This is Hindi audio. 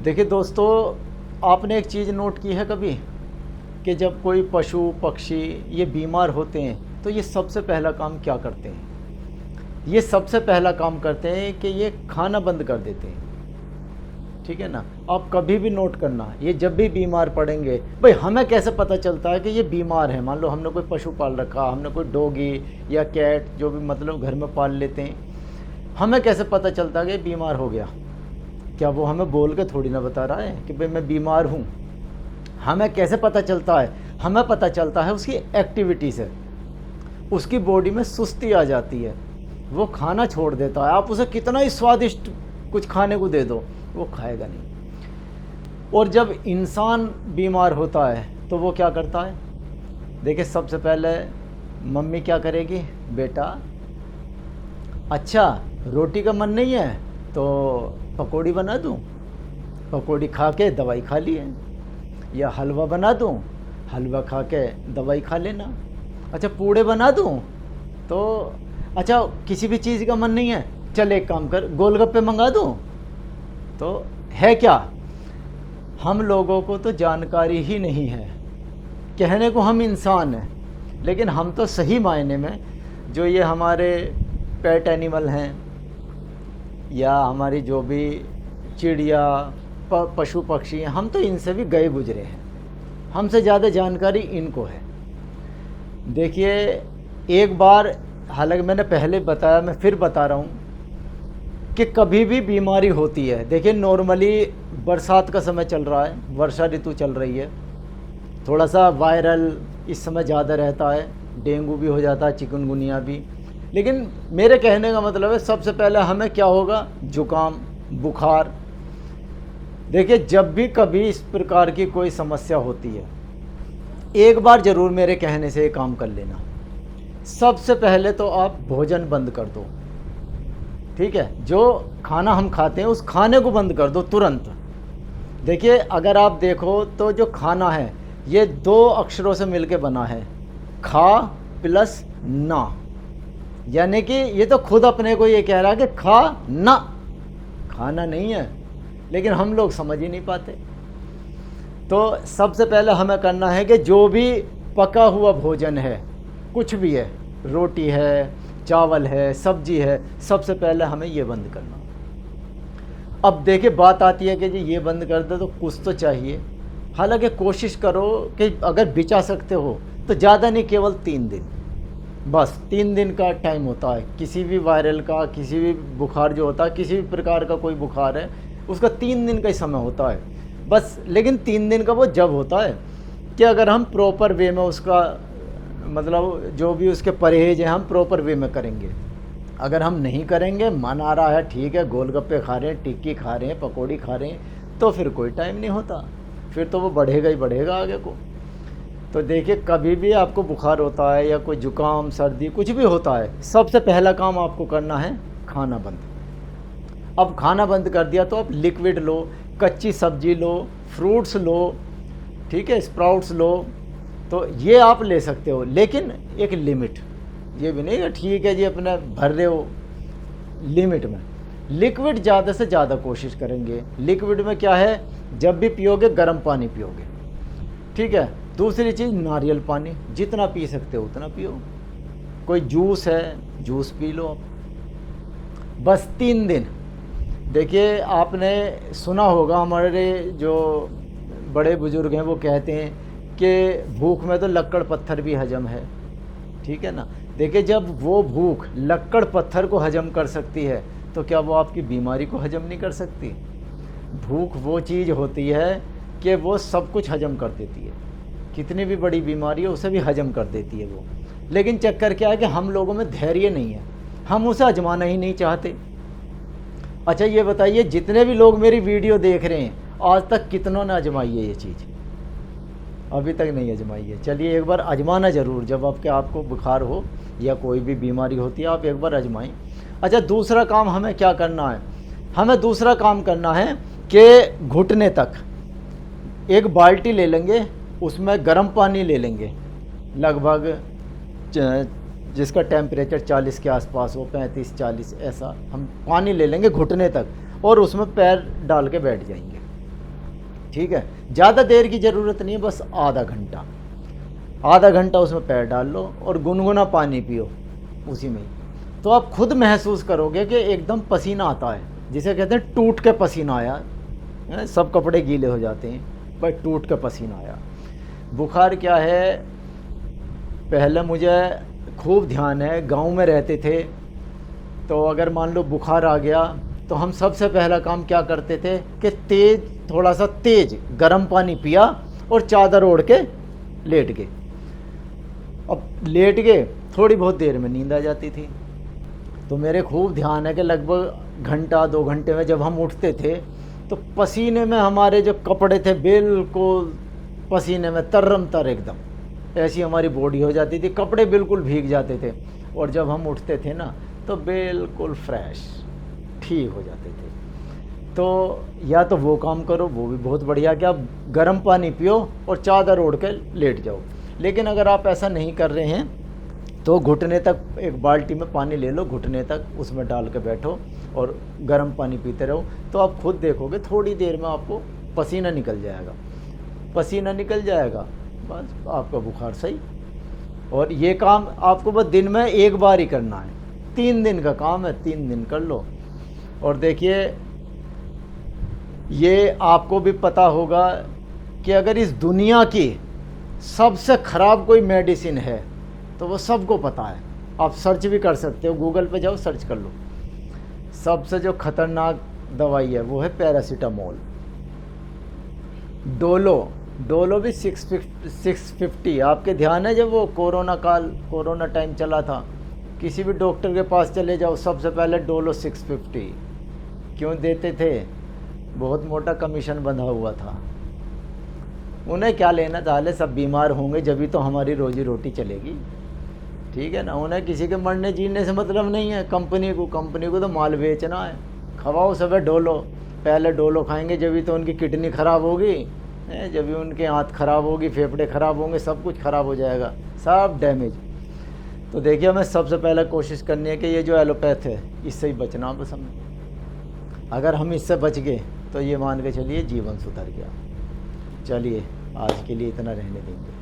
देखिए दोस्तों, आपने एक चीज़ नोट की है कभी कि जब कोई पशु पक्षी ये बीमार होते हैं तो ये सबसे पहला काम क्या करते हैं? ये सबसे पहला काम करते हैं कि ये खाना बंद कर देते हैं। ठीक है ना? आप कभी भी नोट करना, ये जब भी बीमार पड़ेंगे, भाई हमें कैसे पता चलता है कि ये बीमार है? मान लो हमने कोई पशु पाल रखा, हमने कोई डॉगी या कैट जो भी मतलब घर में पाल लेते हैं, हमें कैसे पता चलता है कि ये बीमार हो गया? क्या वो हमें बोल के थोड़ी ना बता रहा है कि भाई मैं बीमार हूँ? हमें कैसे पता चलता है? हमें पता चलता है उसकी एक्टिविटी से। उसकी बॉडी में सुस्ती आ जाती है, वो खाना छोड़ देता है। आप उसे कितना ही स्वादिष्ट कुछ खाने को दे दो, वो खाएगा नहीं। और जब इंसान बीमार होता है तो वो क्या करता है? देखिए, सबसे पहले मम्मी क्या करेगी? बेटा, अच्छा रोटी का मन नहीं है तो पकौड़ी बना दूँ, पकौड़ी खा के दवाई खा लिए। या हलवा बना दूँ, हलवा खा के दवाई खा लेना। अच्छा पूड़े बना दूँ तो अच्छा किसी भी चीज़ का मन नहीं है, चल एक काम कर गोलगप्पे मंगा दूँ। तो है क्या, हम लोगों को तो जानकारी ही नहीं है। कहने को हम इंसान हैं, लेकिन हम तो सही मायने में जो ये हमारे पेट एनिमल हैं या हमारी जो भी चिड़िया पशु पक्षी हैं, हम तो इनसे भी गए गुजरे हैं। हमसे ज़्यादा जानकारी इनको है। देखिए, एक बार, हालांकि मैंने पहले बताया, मैं फिर बता रहा हूँ कि कभी भी बीमारी होती है। देखिए, नॉर्मली बरसात का समय चल रहा है, वर्षा ऋतु चल रही है, थोड़ा सा वायरल इस समय ज़्यादा रहता है, डेंगू भी हो जाता है, चिकनगुनिया भी। लेकिन मेरे कहने का मतलब है, सबसे पहले हमें क्या होगा? जुकाम, बुखार। देखिए, जब भी कभी इस प्रकार की कोई समस्या होती है, एक बार ज़रूर मेरे कहने से काम कर लेना। सबसे पहले तो आप भोजन बंद कर दो। ठीक है, जो खाना हम खाते हैं उस खाने को बंद कर दो तुरंत। देखिए, अगर आप देखो तो जो खाना है ये 2 अक्षरों से मिलके बना है, खा प्लस ना। यानी कि ये तो खुद अपने को ये कह रहा है कि खा ना, खाना नहीं है, लेकिन हम लोग समझ ही नहीं पाते। तो सबसे पहले हमें करना है कि जो भी पका हुआ भोजन है, कुछ भी है, रोटी है, चावल है, सब्जी है, सबसे पहले हमें ये बंद करना। अब देखिए, बात आती है कि जी ये बंद कर दे तो कुछ तो चाहिए। हालांकि कोशिश करो कि अगर बचा सकते हो तो ज़्यादा नहीं, केवल 3 दिन, बस 3 दिन का टाइम होता है। किसी भी वायरल का, किसी भी बुखार जो होता है, किसी भी प्रकार का कोई बुखार है, उसका 3 दिन का ही समय होता है बस। लेकिन 3 दिन का वो जब होता है कि अगर हम प्रॉपर वे में उसका मतलब जो भी उसके परहेज हैं हम प्रॉपर वे में करेंगे। अगर हम नहीं करेंगे, मन आ रहा है ठीक है, गोलगप्पे खा रहे हैं, टिक्की खा रहे हैं, पकौड़ी खा रहे हैं, तो फिर कोई टाइम नहीं होता, फिर तो वो बढ़ेगा ही बढ़ेगा आगे को। तो देखिए, कभी भी आपको बुखार होता है या कोई जुकाम सर्दी कुछ भी होता है, सबसे पहला काम आपको करना है खाना बंद। अब खाना बंद कर दिया तो आप लिक्विड लो, कच्ची सब्जी लो, फ्रूट्स लो, ठीक है, स्प्राउट्स लो, तो ये आप ले सकते हो, लेकिन एक लिमिट। ये भी नहीं कि ठीक है जी अपना भर रहे हो, लिमिट में। लिक्विड ज़्यादा से ज़्यादा कोशिश करेंगे। लिक्विड में क्या है, जब भी पियोगे गर्म पानी पियोगे, ठीक है। दूसरी चीज़, नारियल पानी जितना पी सकते हो उतना पियो। कोई जूस है, जूस पी लो आप, बस 3 दिन। देखिए, आपने सुना होगा, हमारे जो बड़े बुजुर्ग हैं वो कहते हैं कि भूख में तो लक्कड़ पत्थर भी हजम है, ठीक है ना। देखिए, जब वो भूख लक्कड़ पत्थर को हजम कर सकती है तो क्या वो आपकी बीमारी को हजम नहीं कर सकती? भूख वो चीज़ होती है कि वो सब कुछ हजम कर देती है, कितनी भी बड़ी बीमारी है उसे भी हजम कर देती है वो। लेकिन चक्कर क्या है कि हम लोगों में धैर्य नहीं है, हम उसे आजमाना ही नहीं चाहते। अच्छा ये बताइए, जितने भी लोग मेरी वीडियो देख रहे हैं, आज तक कितनों ने आजमाई है ये चीज़? अभी तक नहीं आजमाई है। चलिए एक बार आजमाना ज़रूर, जब आपको बुखार हो या कोई भी बीमारी होती है, आप एक बार आजमाएं। अच्छा, दूसरा काम हमें क्या करना है? हमें दूसरा काम करना है कि घुटने तक एक बाल्टी ले लेंगे, उसमें गर्म पानी ले लेंगे, लगभग जिसका टेम्परेचर 40 के आसपास हो, 35-40 ऐसा हम पानी ले लेंगे घुटने तक, और उसमें पैर डाल के बैठ जाएंगे। ठीक है, ज़्यादा देर की ज़रूरत नहीं है, बस आधा घंटा, आधा घंटा उसमें पैर डाल लो और गुनगुना पानी पियो उसी में ही। तो आप खुद महसूस करोगे कि एकदम पसीना आता है, जिसे कहते हैं टूट के पसीना आया, सब कपड़े गीले हो जाते हैं, पर टूट के पसीना आया। बुखार क्या है, पहले मुझे खूब ध्यान है, गांव में रहते थे तो अगर मान लो बुखार आ गया तो हम सबसे पहला काम क्या करते थे कि थोड़ा सा तेज गर्म पानी पिया और चादर ओढ़ के लेट गए। अब लेट गए, थोड़ी बहुत देर में नींद आ जाती थी। तो मेरे खूब ध्यान है कि लगभग घंटा 2 घंटे में जब हम उठते थे तो पसीने में हमारे जो कपड़े थे बिल्कुल पसीने में तर्रम तर, एकदम ऐसी हमारी बॉडी हो जाती थी, कपड़े बिल्कुल भीग जाते थे। और जब हम उठते थे ना तो बिल्कुल फ्रेश ठीक हो जाते थे। तो या तो वो काम करो, वो भी बहुत बढ़िया कि आप गर्म पानी पियो और चादर ओढ़ के लेट जाओ। लेकिन अगर आप ऐसा नहीं कर रहे हैं तो घुटने तक एक बाल्टी में पानी ले लो, घुटने तक उसमें डाल के बैठो और गर्म पानी पीते रहो। तो आप खुद देखोगे थोड़ी देर में आपको पसीना निकल जाएगा, पसीना निकल जाएगा, बस आपका बुखार सही। और ये काम आपको बस दिन में एक बार ही करना है, 3 दिन का काम है, 3 दिन कर लो। और देखिए ये आपको भी पता होगा कि अगर इस दुनिया की सबसे ख़राब कोई मेडिसिन है तो वो सबको पता है। आप सर्च भी कर सकते हो, गूगल पे जाओ सर्च कर लो। सबसे जो खतरनाक दवाई है वो है पैरासीटामोल। डोलो भी 650। आपके ध्यान है जब वो कोरोना टाइम चला था, किसी भी डॉक्टर के पास चले जाओ सबसे पहले डोलो 650 क्यों देते थे? बहुत मोटा कमीशन बंधा हुआ था। उन्हें क्या लेना था, सब बीमार होंगे जब तो हमारी रोजी रोटी चलेगी, ठीक है ना। उन्हें किसी के मरने जीने से मतलब नहीं है। कंपनी को तो माल बेचना है। खवाओ सब डोलो, पहले डोलो खाएंगे जब तो उनकी किडनी ख़राब होगी, जब भी उनके आँत खराब होगी, फेफड़े ख़राब होंगे, सब कुछ ख़राब हो जाएगा, सब डैमेज। तो देखिए हमें सबसे पहले कोशिश करनी है कि ये जो एलोपैथ है इससे ही बचना बस हमें। अगर हम इससे बच गए तो ये मान के चलिए जीवन सुधर गया। चलिए आज के लिए इतना रहने देंगे।